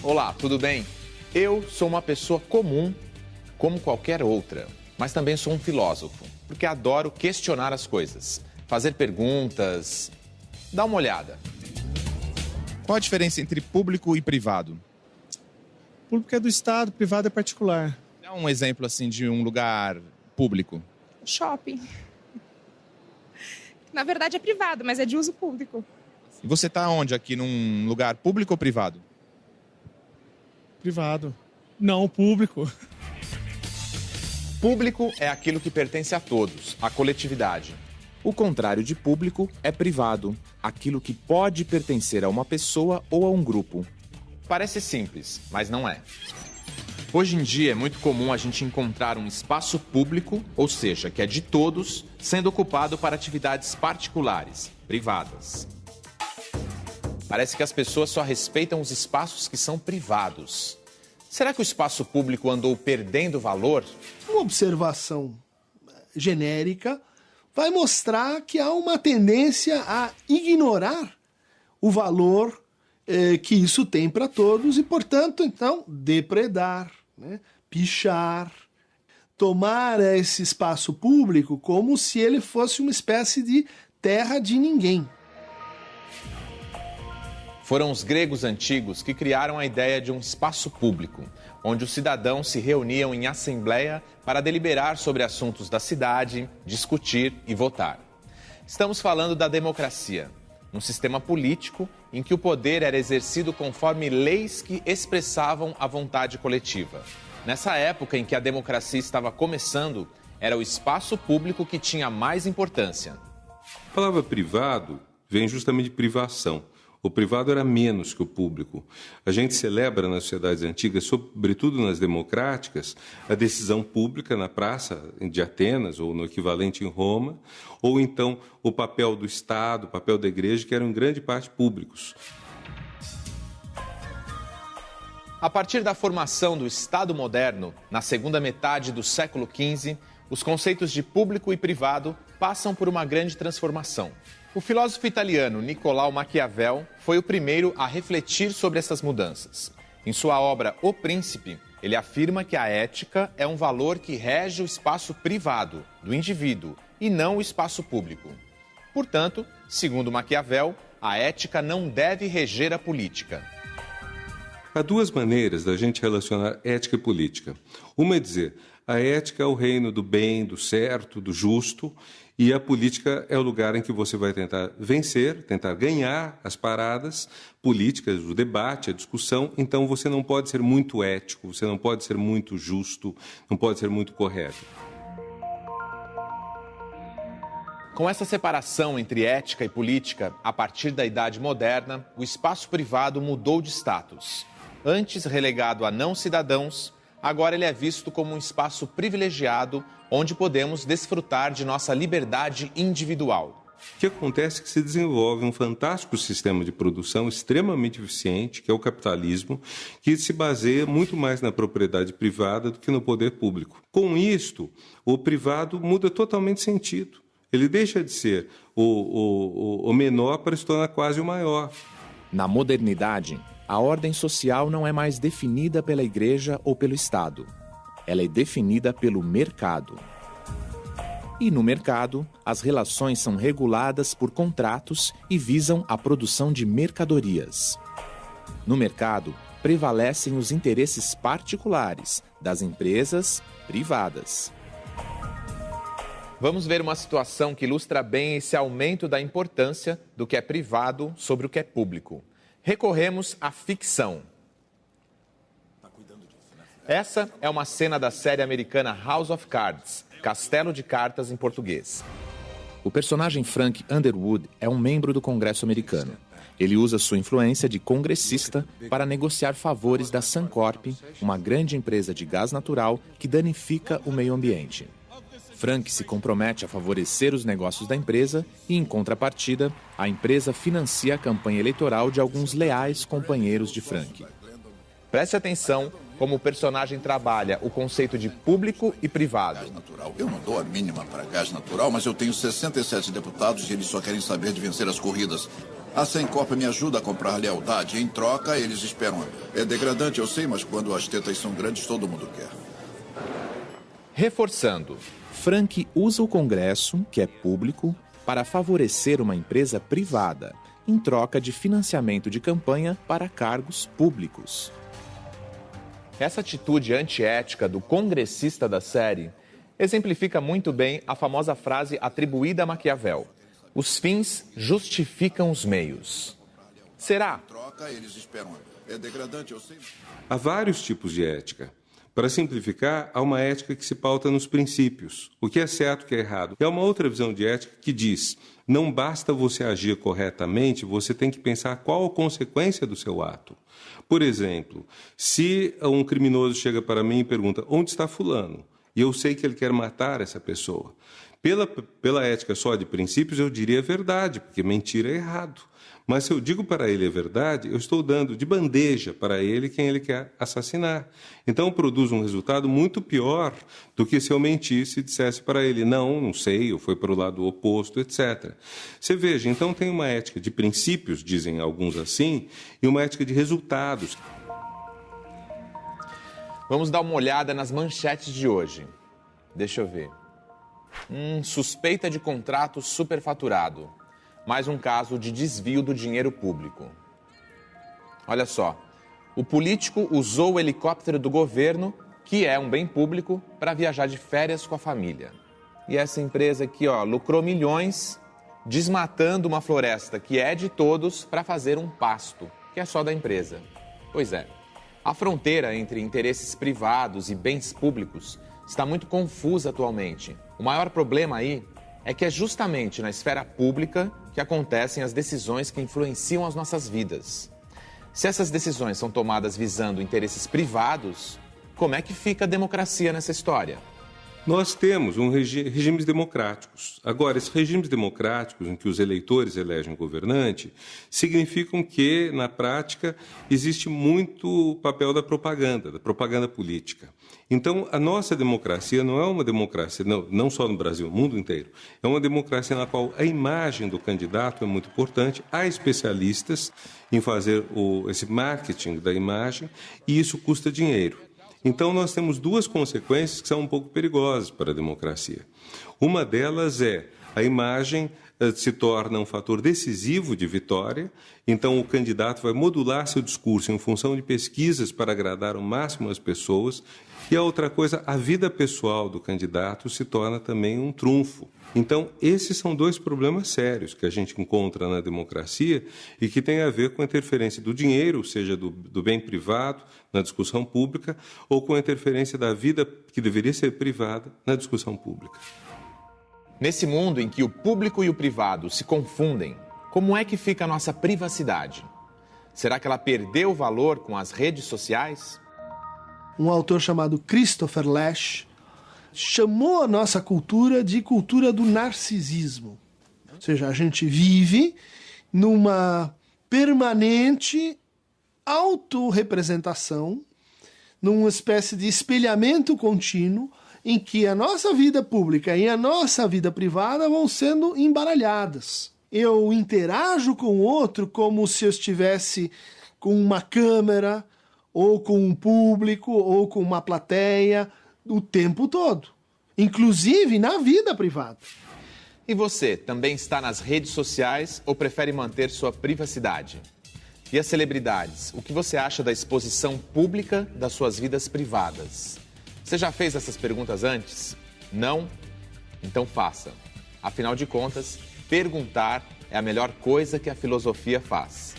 Olá, tudo bem? Eu sou uma pessoa comum, como qualquer outra, mas também sou um filósofo, porque adoro questionar as coisas, fazer perguntas. Dá uma olhada. Qual a diferença entre público e privado? Público é do Estado, privado é particular. Dá um exemplo assim de um lugar público. Shopping. Na verdade é privado, mas é de uso público. E você está onde aqui? Num lugar público ou privado? Privado. Não, público. Público é aquilo que pertence a todos, à coletividade. O contrário de público é privado, aquilo que pode pertencer a uma pessoa ou a um grupo. Parece simples, mas não é. Hoje em dia é muito comum a gente encontrar um espaço público, ou seja, que é de todos, sendo ocupado para atividades particulares, privadas. Parece que as pessoas só respeitam os espaços que são privados. Será que o espaço público andou perdendo valor? Uma observação genérica vai mostrar que há uma tendência a ignorar o valor que isso tem para todos e, portanto, então, depredar, né? Pichar, tomar esse espaço público como se ele fosse uma espécie de terra de ninguém. Foram os gregos antigos que criaram a ideia de um espaço público, onde os cidadãos se reuniam em assembleia para deliberar sobre assuntos da cidade, discutir e votar. Estamos falando da democracia, um sistema político em que o poder era exercido conforme leis que expressavam a vontade coletiva. Nessa época em que a democracia estava começando, era o espaço público que tinha mais importância. A palavra privado vem justamente de privação. O privado era menos que o público. A gente celebra nas sociedades antigas, sobretudo nas democráticas, a decisão pública na praça de Atenas ou no equivalente em Roma, ou então o papel do Estado, o papel da igreja, que eram em grande parte públicos. A partir da formação do Estado moderno, na segunda metade do século XV, os conceitos de público e privado passam por uma grande transformação. O filósofo italiano Niccolò Maquiavel foi o primeiro a refletir sobre essas mudanças. Em sua obra O Príncipe, ele afirma que a ética é um valor que rege o espaço privado do indivíduo e não o espaço público. Portanto, segundo Maquiavel, a ética não deve reger a política. Há duas maneiras da gente relacionar ética e política. Uma é dizer, a ética é o reino do bem, do certo, do justo, e a política é o lugar em que você vai tentar vencer, tentar ganhar as paradas políticas, o debate, a discussão. Então você não pode ser muito ético, você não pode ser muito justo, não pode ser muito correto. Com essa separação entre ética e política, a partir da Idade Moderna, o espaço privado mudou de status. Antes relegado a não-cidadãos, agora ele é visto como um espaço privilegiado onde podemos desfrutar de nossa liberdade individual. O que acontece é que se desenvolve um fantástico sistema de produção extremamente eficiente, que é o capitalismo, que se baseia muito mais na propriedade privada do que no poder público. Com isto, o privado muda totalmente sentido. Ele deixa de ser o menor para se tornar quase o maior. Na modernidade, a ordem social não é mais definida pela igreja ou pelo Estado. Ela é definida pelo mercado. E no mercado, as relações são reguladas por contratos e visam a produção de mercadorias. No mercado, prevalecem os interesses particulares das empresas privadas. Vamos ver uma situação que ilustra bem esse aumento da importância do que é privado sobre o que é público. Recorremos à ficção. Essa é uma cena da série americana House of Cards, Castelo de Cartas em português. O personagem Frank Underwood é um membro do Congresso americano. Ele usa sua influência de congressista para negociar favores da Suncorp, uma grande empresa de gás natural que danifica o meio ambiente. Frank se compromete a favorecer os negócios da empresa e, em contrapartida, a empresa financia a campanha eleitoral de alguns leais companheiros de Frank. Preste atenção como o personagem trabalha o conceito de público e privado. Gás natural. Eu não dou a mínima para gás natural, mas eu tenho 67 deputados e eles só querem saber de vencer as corridas. A Semcorp me ajuda a comprar lealdade. Em troca, eles esperam. É degradante, eu sei, mas quando as tetas são grandes, todo mundo quer. Reforçando. Frank usa o Congresso, que é público, para favorecer uma empresa privada, em troca de financiamento de campanha para cargos públicos. Essa atitude antiética do congressista da série exemplifica muito bem a famosa frase atribuída a Maquiavel: os fins justificam os meios. Será? Em troca, eles esperam. É degradante, eu sei. Há vários tipos de ética. Para simplificar, há uma ética que se pauta nos princípios, o que é certo, o que é errado. E há uma outra visão de ética que diz: não basta você agir corretamente, você tem que pensar qual a consequência do seu ato. Por exemplo, se um criminoso chega para mim e pergunta: onde está fulano? E eu sei que ele quer matar essa pessoa. Pela ética só de princípios, eu diria a verdade, porque mentira é errado. Mas se eu digo para ele a verdade, eu estou dando de bandeja para ele quem ele quer assassinar. Então, produz um resultado muito pior do que se eu mentisse e dissesse para ele: não sei, ou foi para o lado oposto, etc. Você veja, então tem uma ética de princípios, dizem alguns assim, e uma ética de resultados. Vamos dar uma olhada nas manchetes de hoje. Deixa eu ver. Suspeita de contrato superfaturado. Mais um caso de desvio do dinheiro público. Olha só, o político usou o helicóptero do governo, que é um bem público, para viajar de férias com a família. E essa empresa aqui, lucrou milhões desmatando uma floresta que é de todos para fazer um pasto, que é só da empresa. Pois é, a fronteira entre interesses privados e bens públicos está muito confusa atualmente. O maior problema aí é que é justamente na esfera pública que acontecem as decisões que influenciam as nossas vidas. Se essas decisões são tomadas visando interesses privados, como é que fica a democracia nessa história? Nós temos regimes democráticos. Agora, esses regimes democráticos em que os eleitores elegem o governante significam que, na prática, existe muito papel da propaganda política. Então, a nossa democracia não é uma democracia, não só no Brasil, no mundo inteiro, é uma democracia na qual a imagem do candidato é muito importante. Há especialistas em fazer esse marketing da imagem e isso custa dinheiro. Então, nós temos duas consequências que são um pouco perigosas para a democracia. Uma delas é a imagem se torna um fator decisivo de vitória, então o candidato vai modular seu discurso em função de pesquisas para agradar ao máximo as pessoas. E a outra coisa, a vida pessoal do candidato se torna também um trunfo. Então, esses são dois problemas sérios que a gente encontra na democracia e que tem a ver com a interferência do dinheiro, seja do bem privado, na discussão pública, ou com a interferência da vida que deveria ser privada na discussão pública. Nesse mundo em que o público e o privado se confundem, como é que fica a nossa privacidade? Será que ela perdeu valor com as redes sociais? Um autor chamado Christopher Lasch chamou a nossa cultura de cultura do narcisismo. Ou seja, a gente vive numa permanente autorrepresentação, numa espécie de espelhamento contínuo em que a nossa vida pública e a nossa vida privada vão sendo embaralhadas. Eu interajo com o outro como se eu estivesse com uma câmera, ou com um público, ou com uma plateia, o tempo todo. Inclusive na vida privada. E você, também está nas redes sociais ou prefere manter sua privacidade? E as celebridades, o que você acha da exposição pública das suas vidas privadas? Você já fez essas perguntas antes? Não? Então faça. Afinal de contas, perguntar é a melhor coisa que a filosofia faz.